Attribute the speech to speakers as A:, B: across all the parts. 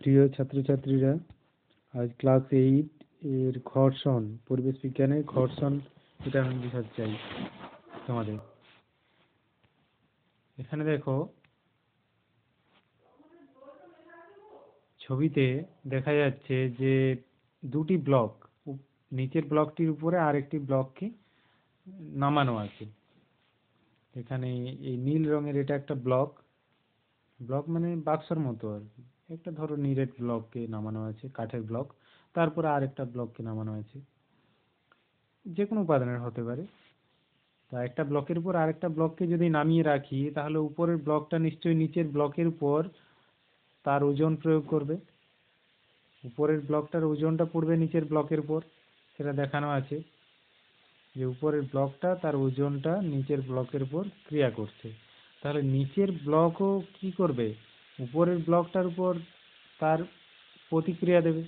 A: প্রিয় ছাত্রছাত্রীরা, আজ ক্লাস 8 এর ঘর্ষণ, পরিবেশ বিজ্ঞানের ঘর্ষণ, এটা আমি বোঝাতে চাই তোমাদের। এখানে দেখো, ছবিতে দেখা যাচ্ছে যে দুটি ব্লক, নিচের ব্লকটির উপরে আরেকটি ব্লককে নামানো আছে। এখানে এই নীল রঙের এটা একটা ব্লক, মানে বাক্সর মতো আর কি। একটা ধরো নিরেট ব্লককে নামানো আছে, কাঠের ব্লক, তারপরে আরেকটা ব্লককে নামানো আছে, যে কোনো উপাদানের হতে পারে। তা একটা ব্লকের উপর আরেকটা ব্লককে যদি নামিয়ে রাখি, তাহলে উপরের ব্লকটা নিশ্চয়ই নিচের ব্লকের উপর তার ওজন প্রয়োগ করবে। উপরের ব্লকটার ওজনটা পড়বে নিচের ব্লকের উপর, সেটা দেখানো আছে যে উপরের ব্লকটা তার ওজনটা নিচের ব্লকের উপর ক্রিয়া করছে। তাহলে নিচের ব্লকও কি করবে? উপরের ব্লকটার উপর তার প্রতিক্রিয়া দেবে।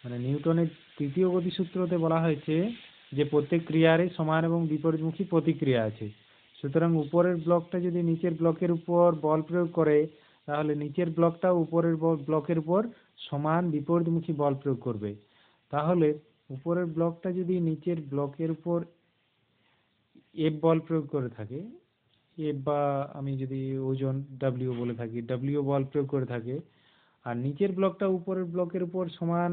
A: মানে নিউটনের তৃতীয় গতিসূত্রতে বলা হয়েছে যে প্রত্যেক ক্রিয়ারই সমান এবং বিপরীতমুখী প্রতিক্রিয়া আছে। সুতরাং উপরের ব্লকটা যদি নিচের ব্লকের উপর বল প্রয়োগ করে, তাহলে নিচের ব্লকটাও উপরের ব্লকের উপর সমান বিপরীতমুখী বল প্রয়োগ করবে। তাহলে উপরের ব্লকটা যদি নিচের ব্লকের উপর এফ বল প্রয়োগ করে থাকে, এফ বা আমি যদি ওজন ডাব্লিউ বলে থাকি, ডাব্লিউ বল প্রয়োগ করে থাকে, আর নিচের ব্লকটা উপরের ব্লকের উপর সমান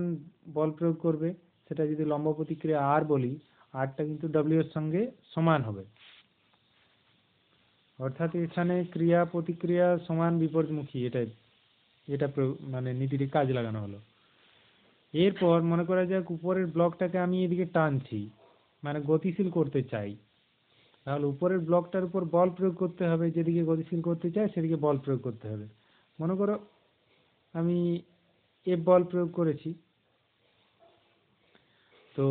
A: বল প্রয়োগ করবে, সেটা যদি লম্ব প্রতিক্রিয়া আর বলি, আরটা কিন্তু ডাব্লিউ এর সঙ্গে সমান হবে। অর্থাৎ এখানে ক্রিয়া প্রতিক্রিয়া সমান বিপরীতমুখী, এটা মানে নীতিটি কাজ লাগানো হলো। এরপর মনে করা যাক উপরের ব্লকটাকে আমি এদিকে টানছি, মানে গতিশীল করতে চাই। তাহলে উপরের ব্লকটার উপর বল প্রয়োগ করতে হবে, যেদিকে গতিশীল করতে চাই সেদিকে বল প্রয়োগ করতে হবে। মনে করো আমি এফ বল প্রয়োগ করেছি, তো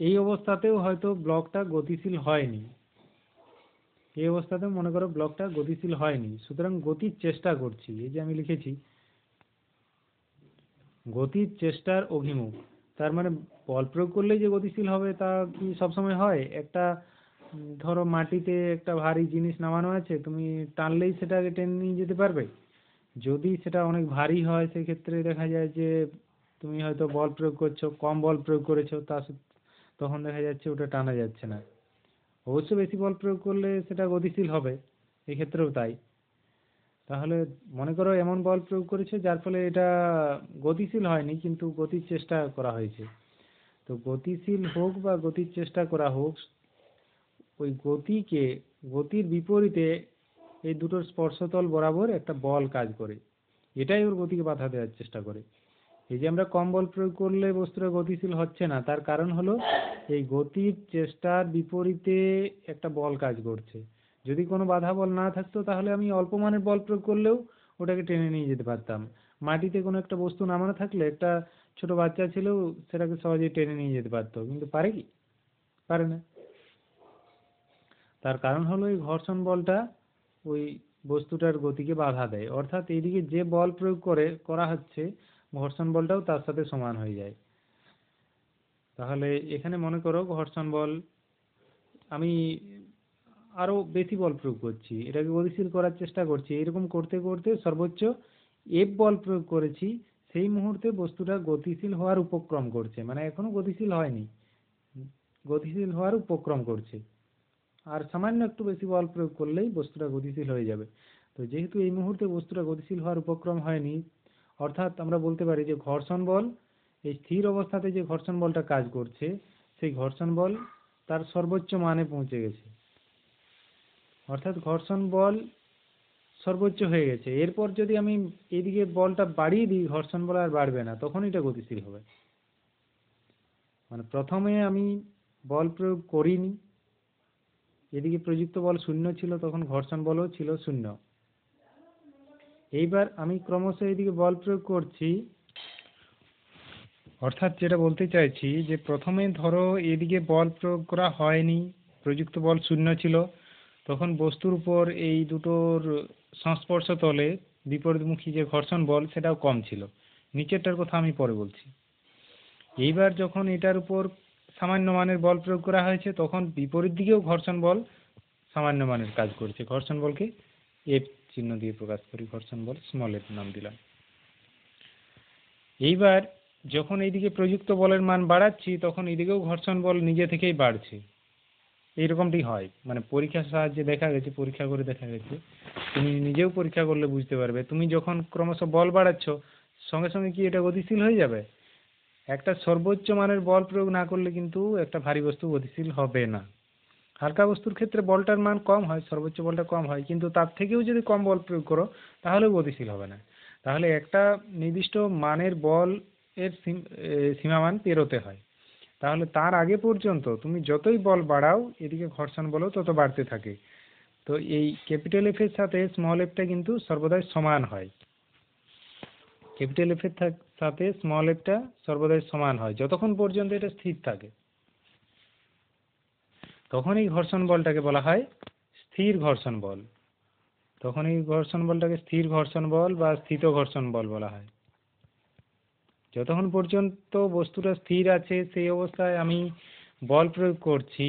A: এই অবস্থাতেও হয়তো ব্লকটা গতিশীল হয়নি। এই অবস্থাতেও মনে করো ব্লকটা গতিশীল হয়নি, সুতরাং গতির চেষ্টা করছি। এই যে আমি লিখেছি গতির চেষ্টার অভিমুখ, তার মানে বল প্রয়োগ করলেই যে গতিশীল হবে তা কি সবসময় হয়? একটা ধরো মাটিতে একটা ভারী জিনিস নামানো আছে, তুমি টানলেই সেটাকে টেনে নিয়ে যেতে পারবে? যদি সেটা অনেক ভারী হয়, সেক্ষেত্রে দেখা যায় যে তুমি হয়তো বল প্রয়োগ করছো, কম বল প্রয়োগ করেছো, তখন দেখা যাচ্ছে ওটা টানা যাচ্ছে না। অবশ্য বেশি বল প্রয়োগ করলে সেটা গতিশীল হবে, এক্ষেত্রেও তাই। তাহলে মনে করো এমন বল প্রয়োগ করেছে যার ফলে এটা গতিশীল হয়নি, কিন্তু গতির চেষ্টা করা হয়েছে। তো গতিশীল হোক বা গতির চেষ্টা করা হোক, ওই গতির বিপরীতে এই দুটোর স্পর্শতল বরাবর একটা বল কাজ করে, এটাই ওর গতিকে বাধা দেওয়ার চেষ্টা করে। এই যে আমরা কম বল প্রয়োগ করলে বস্তুটা গতিশীল হচ্ছে না, তার কারণ হলো এই গতির চেষ্টার বিপরীতে একটা বল কাজ করছে। যদি কোনো বাধা বল না থাকতো, তাহলে আমি অল্প মানের বল প্রয়োগ করলেও ওটাকে টেনে নিয়ে যেতে পারতাম। মাটিতে কোনো একটা বস্তু নামানো থাকলে একটা ছোট বাচ্চা ছেলেও সেটাকে সহজেই টেনে নিয়ে যেতে পারতো, কিন্তু পারে কি? পারে না। তার কারণ হলো এই ঘর্ষণ বলটা ওই বস্তুটার গতিকে বাধা দেয়, অর্থাৎ এইদিকে যে বল প্রয়োগ করা হচ্ছে, ঘর্ষণ বলটাও তার সাথে সমান হয়ে যায়। তাহলে এখানে মনে করো ঘর্ষণ বল, আমি আরো বেশি বল প্রয়োগ করছি, এটাকে গতিশীল করার চেষ্টা করছি। এরকম করতে করতে সর্বোচ্চ এফ বল প্রয়োগ করেছি, সেই মুহূর্তে বস্তুটা গতিশীল হওয়ার উপক্রম করছে, মানে এখনো গতিশীল হয়নি, গতিশীল হওয়ার উপক্রম করছে। আর সামান্য একটু বেশি বল প্রয়োগ করলেই বস্তুটা গতিশীল হয়ে যাবে। তো যেহেতু এই মুহূর্তে বস্তুটা গতিশীল হওয়ার উপক্রম হয়নি, অর্থাৎ আমরা বলতে পারি যে ঘর্ষণ বল, এই স্থির অবস্থাতে যে ঘর্ষণ বলটা কাজ করছে, সেই ঘর্ষণ বল তার সর্বোচ্চ মানে পৌঁছে গেছে, অর্থাৎ ঘর্ষণ বল সর্বোচ্চ হয়ে গেছে। এরপর যদি আমি এদিকে বলটা বাড়িয়ে দিই, ঘর্ষণ বল আর বাড়বে না, তখন এটা গতিশীল হবে। মানে প্রথমে আমি বল প্রয়োগ করিনি, এদিকে প্রযুক্ত বল শূন্য ছিল, তখন ঘর্ষণ বলও ছিল শূন্য। এইবার আমি ক্রমশ এদিকে বল প্রয়োগ করছি, অর্থাৎ যেটা বলতে চাইছি যে প্রথমে ধরো এদিকে বল প্রয়োগ করা হয়নি, প্রযুক্ত বল শূন্য ছিল, তখন বস্তুর উপর এই দুটোর সংস্পর্শ তলে বিপরীতমুখী যে ঘর্ষণ বল সেটাও কম ছিল। নিচেরটার কথা আমি পরে বলছি। এইবার যখন এটার উপর সামান্য মানের বল প্রয়োগ করা হয়েছে, তখন বিপরীত দিকেও ঘর্ষণ বল সামান্য মানের কাজ করছে। ঘর্ষণ বলকে এফ চিহ্ন দিয়ে প্রকাশ করি, ঘর্ষণ বল স্মল এফ নাম দিলাম। এইবার যখন এইদিকে প্রযুক্ত বলের মান বাড়াচ্ছি তখন এইদিকেও ঘর্ষণ বল নিজে থেকেই বাড়ছে। এইরকমটি হয়, মানে পরীক্ষার সাহায্যে দেখা গেছে, পরীক্ষা করে দেখা গেছে, তুমি নিজেও পরীক্ষা করলে বুঝতে পারবে। তুমি যখন ক্রমশ বল বাড়াচ্ছ সঙ্গে সঙ্গে কি এটা গতিশীল হয়ে যাবে? একটা সর্বোচ্চ মানের বল প্রয়োগ না করলে কিন্তু একটা ভারী বস্তু গতিশীল হবে না। হালকা বস্তুর ক্ষেত্রে বলটার মান কম হয়, সর্বোচ্চ বলটা কম হয়, কিন্তু তার থেকেও যদি কম বল প্রয়োগ করো তাহলেও গতিশীল হবে না। তাহলে একটা নির্দিষ্ট মানের বল এর সীমামান পেরোতে হয়। তাহলে তার আগে পর্যন্ত তুমি যতই বল বাড়াও এদিকে ঘর্ষণ বলও তত বাড়তে থাকে। তো এই ক্যাপিটাল এফ এর সাথে স্মল এফটা কিন্তু সর্বদাই সমান হয়। ক্যাপিটাল এফ এর সাথে স্মল এফটা সর্বদাই সমান হয় যতক্ষণ পর্যন্ত এটা স্থির থাকে। তখন এই ঘর্ষণ বলটাকে বলা হয় স্থির ঘর্ষণ বল। তখন এই ঘর্ষণ বলটাকে স্থির ঘর্ষণ বল বা স্থিত ঘর্ষণ বল বলা হয়। যতক্ষণ পর্যন্ত বস্তুটা স্থির আছে সেই অবস্থায় আমি বল প্রয়োগ করছি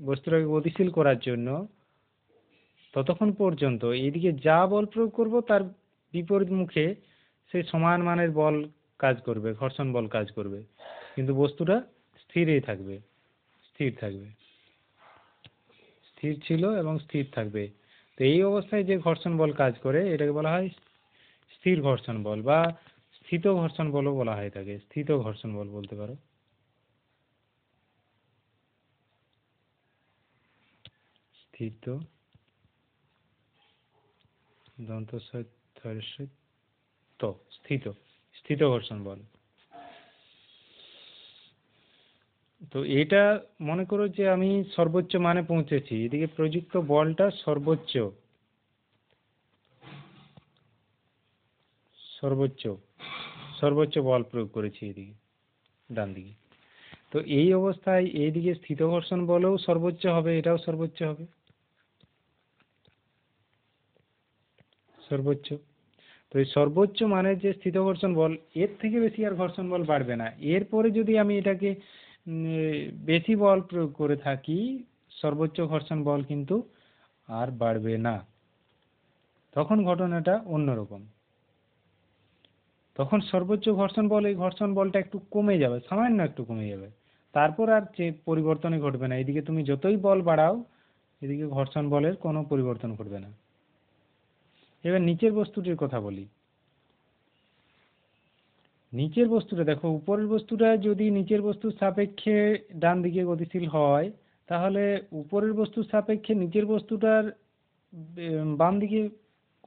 A: বস্তুটাকে গতিশীল করার জন্য, ততক্ষণ পর্যন্ত এইদিকে যা বল প্রয়োগ করব তার বিপরীত মুখে সেই সমান মানের বল কাজ করবে, ঘর্ষণ বল কাজ করবে, কিন্তু বস্তুটা স্থিরই থাকবে, স্থির থাকবে, স্থির ছিল এবং স্থির থাকবে। তো এই অবস্থায় যে ঘর্ষণ বল কাজ করে এটাকে বলা হয় স্থির ঘর্ষণ বল বা স্থিত ঘর্ষণ বলও বলা হয় থাকে, স্থিত ঘর্ষণ বল বলতে পারো। স্থিত স্থিত স্থিত ঘর্ষণ বল। তো এটা মনে করো যে আমি সর্বোচ্চ মানে পৌঁছেছি, এদিকে প্রযুক্ত বলটা সর্বোচ্চ সর্বোচ্চ সর্বোচ্চ বল প্রয়োগ করেছি এদিকে ডান দিকে। তো এই অবস্থায় এইদিকে স্থিত ঘর্ষণ বলও সর্বোচ্চ হবে, এটাও সর্বোচ্চ হবে, সর্বোচ্চ। তো এই সর্বোচ্চ মানের যে স্থিত ঘর্ষণ বল এর থেকে বেশি আর ঘর্ষণ বল বাড়বে না। এরপরে যদি আমি এটাকে বেশি বল প্রয়োগ করে থাকি সর্বোচ্চ ঘর্ষণ বল কিন্তু আর বাড়বে না, তখন ঘটনাটা অন্যরকম। তখন সর্বোচ্চ ঘর্ষণ বল এই ঘর্ষণ বলটা একটু কমে যাবে, সামান্য একটু কমে যাবে, তারপর আর যে পরিবর্তনই ঘটবে না। এদিকে তুমি যতই বল বাড়াও এদিকে ঘর্ষণ বলের কোনো পরিবর্তন ঘটবে না। এবার নিচের বস্তুটির কথা বলি। নিচের বস্তুটা দেখো, উপরের বস্তুটা যদি নিচের বস্তুর সাপেক্ষে ডান দিকে গতিশীল হয় তাহলে উপরের বস্তুর সাপেক্ষে নিচের বস্তুটার বাম দিকে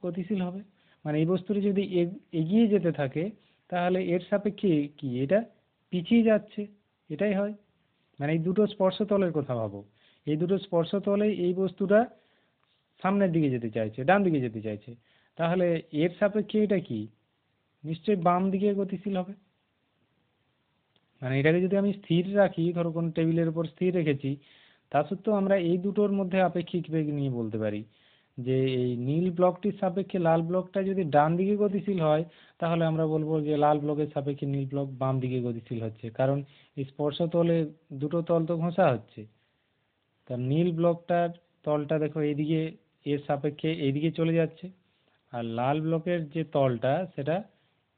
A: গতিশীল হবে। মানে এই বস্তুটা যদি এগিয়ে যেতে থাকে তাহলে এর সাপেক্ষে কি এটা পিছিয়ে যাচ্ছে, এটাই হয়। মানে এই দুটো স্পর্শতলের কথা ভাবো, এই দুটো স্পর্শতলে এই বস্তুটা সামনের দিকে যেতে চাইছে, ডান দিকে যেতে চাইছে, তাহলে এর সাপেক্ষে এটা কি নিশ্চয়ই বাম দিকে গতিশীল হবে। মানে এটাকে যদি আমি স্থির রাখি, ধরো কোন টেবিলের উপর স্থির রেখেছি, তা সত্ত্বেও আমরা এই দুটোর মধ্যে আপেক্ষিক বেগ নিয়ে বলতে পারি যে এই নীল ব্লকটির সাপেক্ষে লাল ব্লকটা যদি ডান দিকে গতিশীল হয় তাহলে আমরা বলবো যে লাল ব্লকের সাপেক্ষে নীল ব্লক বাম দিকে গতিশীল হচ্ছে, কারণ এই স্পর্শ তলে দুটো তল তো ঘষা হচ্ছে। তা নীল ব্লকটার তলটা দেখো এইদিকে এর সাপেক্ষে এইদিকে চলে যাচ্ছে, আর লাল ব্লকের যে তলটা সেটা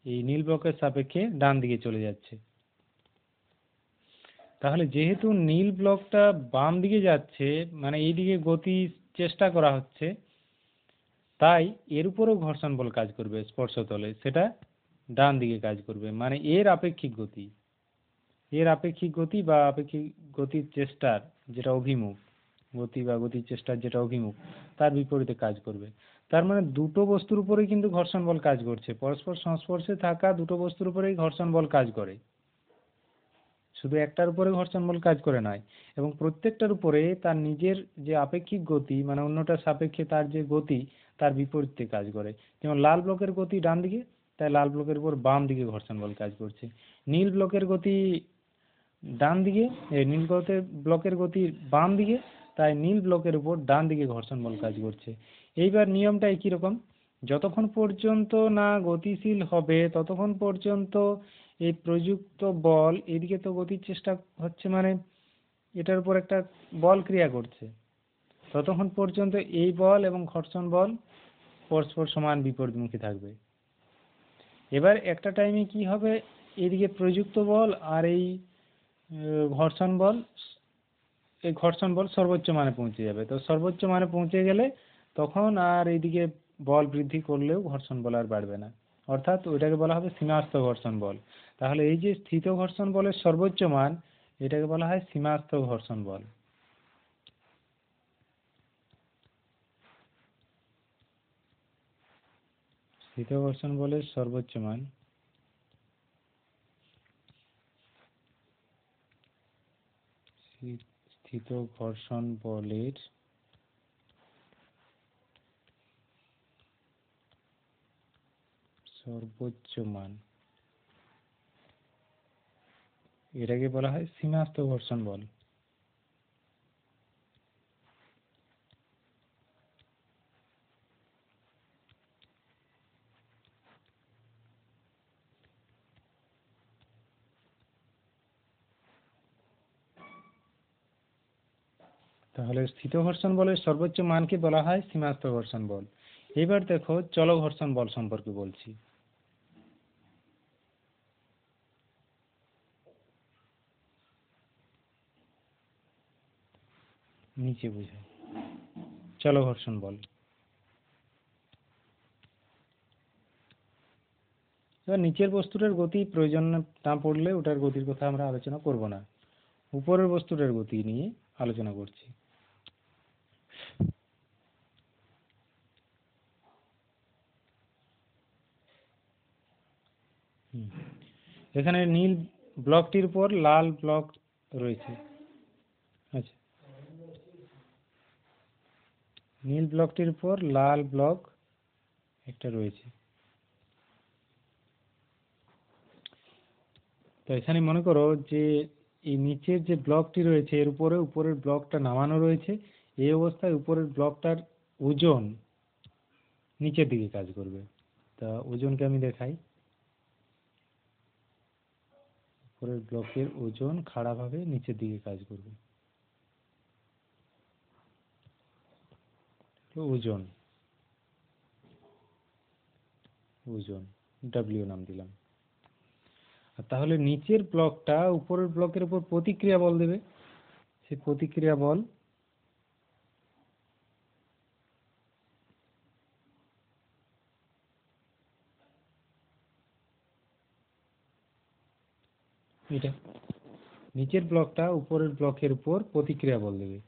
A: এই নীল ব্লকের সাপেক্ষে ডান দিকে চলে যাচ্ছে। তাহলে যেহেতু নীল ব্লকটা বাম দিকে যাচ্ছে, মানে এইদিকে গতির চেষ্টা করা হচ্ছে, তাই এর উপরেও ঘর্ষণ বল কাজ করবে স্পর্শতলে, সেটা ডান দিকে কাজ করবে। মানে এর আপেক্ষিক গতি, এর আপেক্ষিক গতি বা আপেক্ষিক গতির চেষ্টার যেটা অভিমুখ, গতি বা গতির চেষ্টার যেটা অভিমুখ তার বিপরীতে কাজ করবে। তার মানে দুটো বস্তুর উপরেই কিন্তু ঘর্ষণ বল কাজ করছে, পরস্পর সংস্পর্শে থাকা দুটো বস্তুর উপরেই ঘর্ষণ বল কাজ করে, শুধু একটার উপরে ঘর্ষণ বল কাজ করে নয়। এবং প্রত্যেকটার উপরে তার নিজের যে আপেক্ষিক গতি, মানে অন্যটার সাপেক্ষে তার যে গতি তার বিপরীতে কাজ করে। যেমন লাল ব্লকের গতি ডান দিকে, তাই লাল ব্লকের উপর বাম দিকে ঘর্ষণ বল কাজ করছে। নীল ব্লকের গতি ডান দিকে, নীল ব্লকের গতি বাম দিকে, তাই নীল ব্লকের উপর ডান দিকে ঘর্ষণ বল কাজ করছে। এইবার নিয়মটা একই রকম, যতক্ষণ পর্যন্ত না গতিশীল হবে ততক্ষণ পর্যন্ত এই প্রযুক্ত বল এদিকে তো গতির চেষ্টা হচ্ছে, মানে এটার উপর একটা বল ক্রিয়া করছে, ততক্ষণ পর্যন্ত এই বল এবং ঘর্ষণ বল পরস্পর সমান বিপরীতমুখী থাকবে। এবার একটা টাইমে কি হবে, এদিকে প্রযুক্ত বল আর এই ঘর্ষণ বল, এই ঘর্ষণ বল সর্বোচ্চ মানে পৌঁছে যাবে। তো সর্বোচ্চ মানে পৌঁছে গেলে তখন আর এইদিকে বল বৃদ্ধি করলেও ঘর্ষণ বল আর বাড়বে না, অর্থাৎ ওইটাকে বলা হবে সীমাস্থ ঘর্ষণ বল। তাহলে এই যে স্থিত ঘর্ষণ বলের সর্বোচ্চ মান, এটাকে বলা হয় সীমাস্থ ঘর্ষণ বল। স্থিত ঘর্ষণ বলের সর্বোচ্চ মান স্থিত ঘর্ষণ বলের সর্বোচ্চ মান, এটাকে বলা হয় সীমাস্থ ঘর্ষণ বল। তাহলে স্থিত ঘর্ষণ বলের সর্বোচ্চ মানকে বলা হয় সীমাস্থ ঘর্ষণ বল। এবার দেখো চল ঘর্ষণ বল সম্পর্কে বলছি। নিচে বোঝায় চল ঘর্ষণ বল। এবার নিচের বস্তুটার গতি প্রয়োজন না পড়লে ওটার গতির কথা আমরা আলোচনা করব না, উপরের বস্তুটার গতি নিয়ে আলোচনা করছি। এখানে নীল ব্লকটির উপর লাল ব্লক রয়েছে। আচ্ছা, নীল ব্লকটির উপর লাল ব্লক একটা রয়েছে। তো এখানে মনে করো যে এই নিচের যে ব্লকটি রয়েছে এর উপরে উপরের ব্লকটা নামানো রয়েছে। এই অবস্থায় উপরের ব্লকটার ওজন নিচের দিকে কাজ করবে। তা ওজনকে আমি দেখাই। উপরের ব্লকের ওজন খাড়াভাবে নিচের দিকে কাজ করবে। ওজন ওজন ডব্লিউ নাম দিলাম। তাহলে নিচের ব্লকটা উপরের ব্লকের উপর প্রতিক্রিয়া বল দেবে। সেই প্রতিক্রিয়া বল এটা, নিচের ব্লকটা উপরের ব্লকের উপর প্রতিক্রিয়া বল দেবে।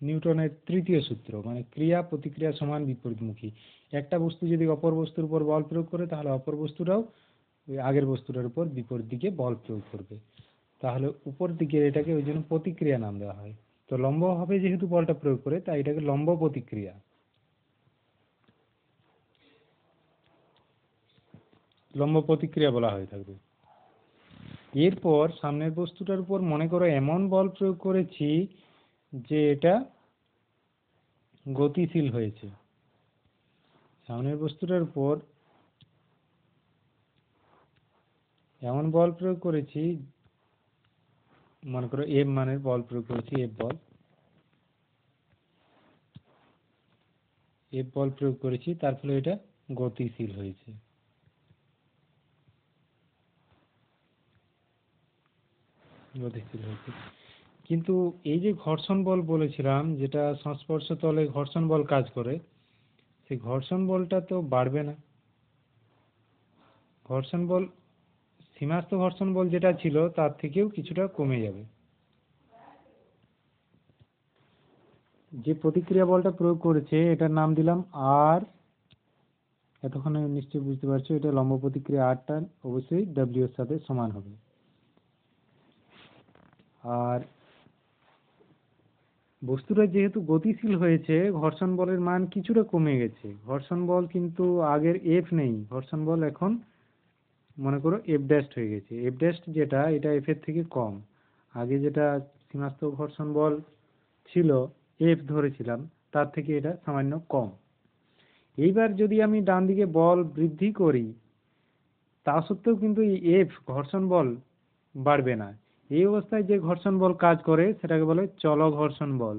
A: নিউটনের তৃতীয় সূত্র, মানে ক্রিয়া প্রতিক্রিয়া সমান বিপরীতমুখী। একটা বস্তু যদি অপর বস্তুর উপর বল প্রয়োগ করে তাহলে অপর বস্তুটাও ওই আগের বস্তুটার উপর বিপরীত দিকে বল প্রয়োগ করবে। তাহলে উপর দিকে এটাকে ওই জন্য প্রতিক্রিয়া নাম দেওয়া হয়। তো লম্বভাবে যেহেতু বলটা প্রয়োগ করে তাই এটাকে লম্ব প্রতিক্রিয়া, লম্ব প্রতিক্রিয়া বলা হয়ে থাকবে। এরপর সামনের বস্তুটার উপর মনে করো এমন বল প্রয়োগ করেছি যে এটা গতিশীল হয়েছে। সামনের বস্তুটার উপর এমন বল প্রয়োগ করেছি, মনে করো এফ মানের বল প্রয়োগ করেছি, এফ বল প্রয়োগ করেছি, তার ফলে এটা গতিশীল হয়েছে। কিন্তু এই যে ঘর্ষণ বল বলেছিলাম যেটা সংস্পর্শ তলে ঘর্ষণ বল কাজ করে, সেই ঘর্ষণ বলটা তো বাড়বে না। ঘর্ষণ বল সীমাস্থ ঘর্ষণ বল যেটা ছিল তার থেকেও কিছুটা কমে যাবে। যে প্রতিক্রিয়া বলটা প্রয়োগ করেছে এটার নাম দিলাম আর। এতক্ষণে নিশ্চয়ই বুঝতে পারছো এটা লম্ব প্রতিক্রিয়া আরটা অবশ্যই ডব্লিউ এর সাথে সমান হবে। আর বস্তুটা যেহেতু গতিশীল হয়েছে ঘর্ষণ বলের মান কিছুটা কমে গেছে। ঘর্ষণ বল কিন্তু আগের এফ নেই, ঘর্ষণ বল এখন মনে করো এফ ড্যাশ হয়ে গেছে। এফ ড্যাশ যেটা এটা এফ এর থেকে কম। আগে যেটা সীমাস্থ ঘর্ষণ বল ছিল এফ ধরেছিলাম তার থেকে এটা সামান্য কম। এইবার যদি আমি ডান দিকে বল বৃদ্ধি করি তা সত্ত্বেও কিন্তু এই এফ ঘর্ষণ বল বাড়বে না। এই অবস্থায় যে ঘর্ষণ বল কাজ করে সেটাকে বলে চল ঘর্ষণ বল।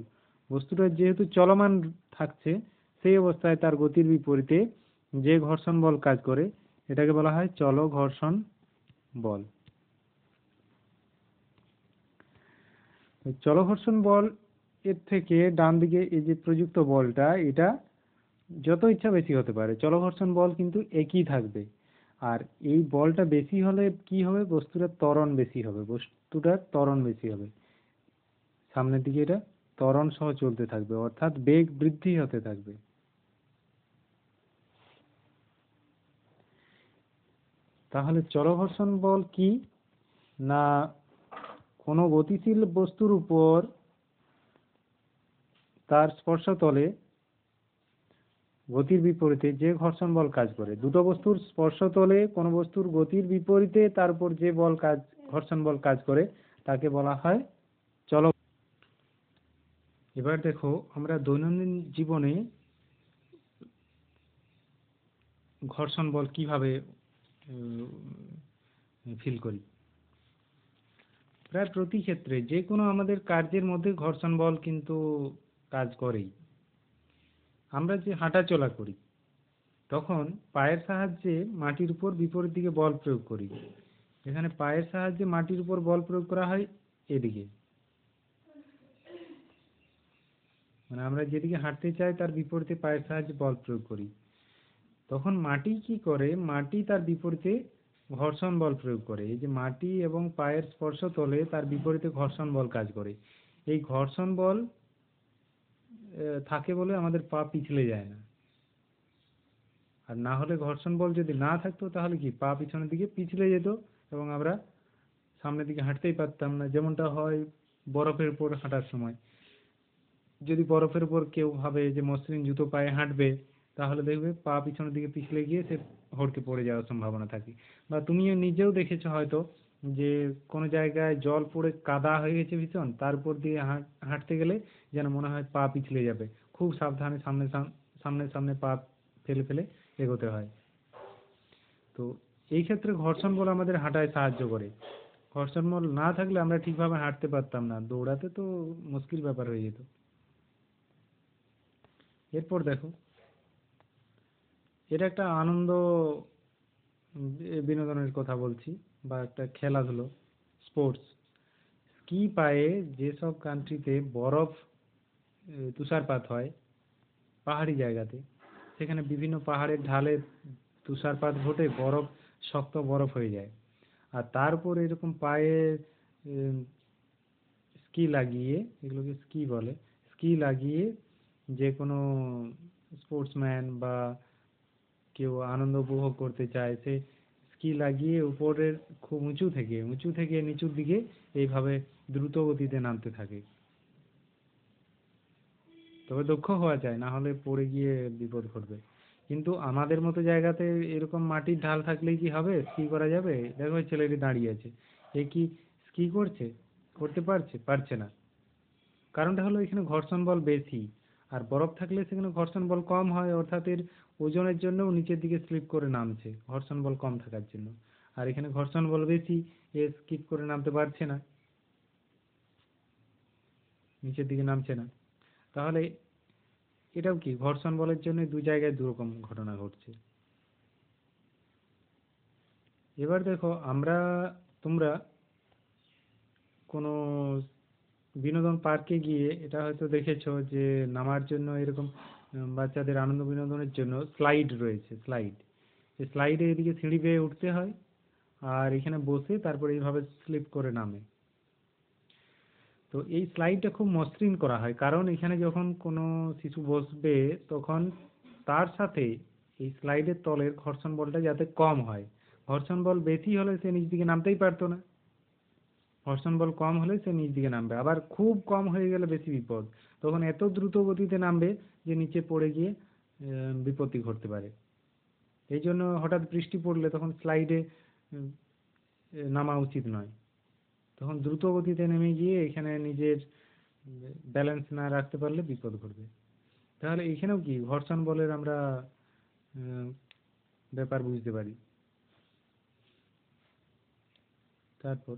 A: বস্তুটা যেহেতু চলমান থাকছে সেই অবস্থায় তার গতির বিপরীতে যে ঘর্ষণ বল কাজ করে এটাকে বলা হয় চল ঘর্ষণ বল। চল ঘর্ষণ বল এর থেকে ডান দিকে এই যে প্রযুক্ত বলটা, এটা যত ইচ্ছা বেশি হতে পারে। চল ঘর্ষণ বল কিন্তু একই থাকবে। আর এই বলটা বেশি হলে কি হবে, বস্তুটার ত্বরণ বেশি হবে, বস্তুটার ত্বরণ বেশি হবে, সামনের দিকে এটা ত্বরণ সহ চলতে থাকবে, অর্থাৎ বেগ বৃদ্ধি হতে থাকবে। তাহলে চলঘর্ষণ বল কি না, কোনো গতিশীল বস্তুর উপর তার স্পর্শতলে গতির বিপরীতে যে ঘর্ষণ বল কাজ করে। দুটো বস্তুর স্পর্শতলে কোনো বস্তুর গতির বিপরীতে তার উপর যে বল কাজ, ঘর্ষণ বল কাজ করে, তাকে বলা হয় চল। এবার দেখো আমরা দৈনন্দিন জীবনে ঘর্ষণ বল কিভাবে ফিল করি। প্রায় প্রতি ক্ষেত্রে যে কোনো আমাদের কার্যের মধ্যে ঘর্ষণ বল কিন্তু কাজ করেই। আমরা যে হাঁটা চলা করি তখন পায়ের সাহায্যে মাটির উপর বিপরীত দিকে বল প্রয়োগ করি। এখানে পায়ের সাহায্যে মাটির উপর বল প্রয়োগ করা হয় এদিকে, মানে আমরা যেদিকে হাঁটতে চাই তার বিপরীতে পায়ের সাহায্যে বল প্রয়োগ করি। তখন মাটি কি করে, মাটি তার বিপরীতে ঘর্ষণ বল প্রয়োগ করে। এই যে মাটি এবং পায়ের স্পর্শ তলে তার বিপরীতে ঘর্ষণ বল কাজ করে। এই ঘর্ষণ বল থাকে বলে আমাদের পা পিছলে যায় না। আর না হলে ঘর্ষণ বল যদি না থাকতো তাহলে কি পা পিছনের দিকে পিছলে যেত এবং আমরা সামনের দিকে হাঁটতেই পারতাম না। যেমনটা হয় বরফের উপর হাঁটার সময়, যদি বরফের উপর কেউ ভাবে যে মসৃণ জুতো পায়ে হাঁটবে, তাহলে দেখবে পা পিছনের দিকে পিছলে গিয়ে সে হড়কে পড়ে যাওয়ার সম্ভাবনা থাকে। বা তুমিও নিজেও দেখেছো হয়তো যে কোনো জায়গায় জল পড়ে কাদা হয়ে গেছে ভীষণ, তার উপর দিয়ে হাঁটতে গেলে যেন মনে হয় পা পিছলে যাবে, খুব সাবধানে সামনে সামনে সামনে পা ফেলে ফেলে এগোতে হয়। তো এই ক্ষেত্রে ঘর্ষণ বল আমাদের হাঁটায় সাহায্য করে। ঘর্ষণ বল না থাকলে আমরা ঠিকভাবে হাঁটতে পারতাম না, দৌড়াতে তো মুশকিল ব্যাপার হয়ে যেত। এরপর দেখো, এটা একটা আনন্দ বিনোদনের কথা বলছি, বা একটা খেলাধুলো, স্পোর্টস। স্কি পায়ে যেসব কান্ট্রিতে বরফ তুষারপাত হয়, পাহাড়ি জায়গাতে, সেখানে বিভিন্ন পাহাড়ের ঢালে তুষারপাত ঘটে বরফ, শক্ত বরফ হয়ে যায়। আর তার উপর এরকম পায়ে স্কি লাগিয়ে, এগুলোকে স্কি বলে, স্কি লাগিয়ে যে কোনো স্পোর্টসম্যান বা কেউ আনন্দ উপভোগ করতে চায়, সে স্কি লাগিয়ে উপরের খুব উঁচু থেকে নিচুর দিকে এইভাবে দ্রুত গতিতে নামতে থাকে। তবে দক্ষ হওয়া যায়, না হলে পড়ে গিয়ে বিপদ ঘটবে। কিন্তু আমাদের মতো জায়গাতে এরকম মাটির ঢাল থাকলেই কি হবে, স্কি করা যাবে? দেখো ওই ছেলেটি দাঁড়িয়ে আছে, এ কি স্কি করছে? করতে পারছে? পারছে না। কারণটা হলো এখানে ঘর্ষণ বল বেশি। আর বরফ থাকলে সেখানে ঘর্ষণ বল কম হয়, অর্থাৎ এর ওজনের জন্য নিচের দিকে স্লিপ করে নামছে, ঘর্ষণ বল কম থাকার জন্য। আর এখানে ঘর্ষণ বল বেশি, এ স্কিপ করে নামতে পারছে না, নিচের দিকে নামছে না। তাহলে এটাও কি ঘর্ষণ বলের জন্য দু জায়গায় দুরকম ঘটনা ঘটছে। এবার দেখো তোমরা কোনো বিনোদন পার্কে গিয়ে এটা হয়তো দেখেছো যে নামার জন্য এরকম বাচ্চাদের আনন্দ বিনোদনের জন্য স্লাইড রয়েছে। স্লাইডে এদিকে সিঁড়ি বেয়ে উঠতে হয়, আর এখানে বসে তারপরে এইভাবে স্লিপ করে নামে। তো এই স্লাইডটা খুব মসৃণ করা হয়, কারণ এখানে যখন কোনো শিশু বসবে তখন তার সাথে এই স্লাইডের তলের ঘর্ষণ বলটা যাতে কম হয়। ঘর্ষণ বল বেশি হলে সে নিচ দিকে নামতেই পারতো না, ঘর্ষণ বল কম হলে সে নিচ দিকে নামবে। আবার খুব কম হয়ে গেলে বেশি বিপদ, তখন এত দ্রুত গতিতে নামবে যে নিচে পড়ে গিয়ে বিপত্তি ঘটতে পারে। এই জন্য হঠাৎ বৃষ্টি পড়লে তখন স্লাইডে নামা উচিত নয়, তখন দ্রুত গতিতে নেমে গিয়ে এখানে নিজের ব্যালেন্স না রাখতে পারলে বিপদ ঘটবে। তাহলে এখানেও কি ঘর্ষণ বলের আমরা ব্যাপার বুঝতে পারি। তারপর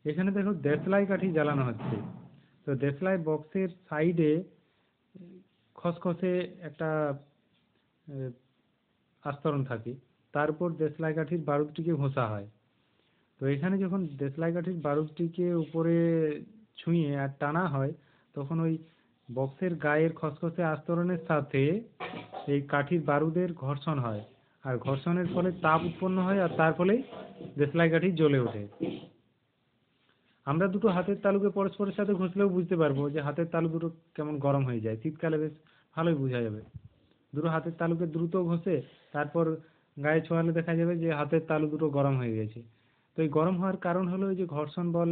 A: এখানে দেখো দেশলাই কাঠি জ্বালানো হচ্ছে। তো দেশলাই বক্সের সাইডে খসখসে একটা আস্তরণ থাকে, তার উপর দেশলাই কাঠির বারুদটিকে ঘষা হয়। তো এখানে যখন দেশলাই কাঠির বারুদটিকে উপরে ছুঁয়ে আর টানা হয়, তখন ওই বক্সের গায়ের খসখসে আস্তরণের সাথে এই কাঠির বারুদের ঘর্ষণ হয়, আর ঘর্ষণের ফলে তাপ উৎপন্ন হয়, আর তার ফলেই দেশলাই কাঠি জ্বলে ওঠে। আমরা দুটো হাতের তালুকে পরস্পরের সাথে ঘষলেও বুঝতে পারবো যে হাতের তালু দুটো কেমন গরম হয়ে যায়। শীতকালে বেশ ভালোই বোঝা যাবে। দুটো হাতের তালুকে দ্রুত ঘষে তারপর গায়ে ছোঁয়ালে দেখা যাবে যে হাতের তালু দুটো গরম হয়ে গেছে। তো এই গরম হওয়ার কারণ হলো ওই যে ঘর্ষণ বল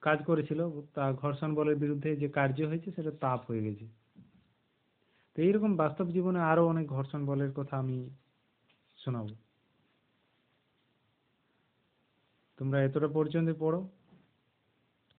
A: কাজ করেছিল, তা ঘর্ষণ বলের বিরুদ্ধে যে কার্য হয়েছে সেটা তাপ হয়ে গেছে। তো এইরকম বাস্তব জীবনে আরো অনেক ঘর্ষণ বলের কথা আমি শোনাবো। তোমরা এতটা পর্যন্ত পড়ো।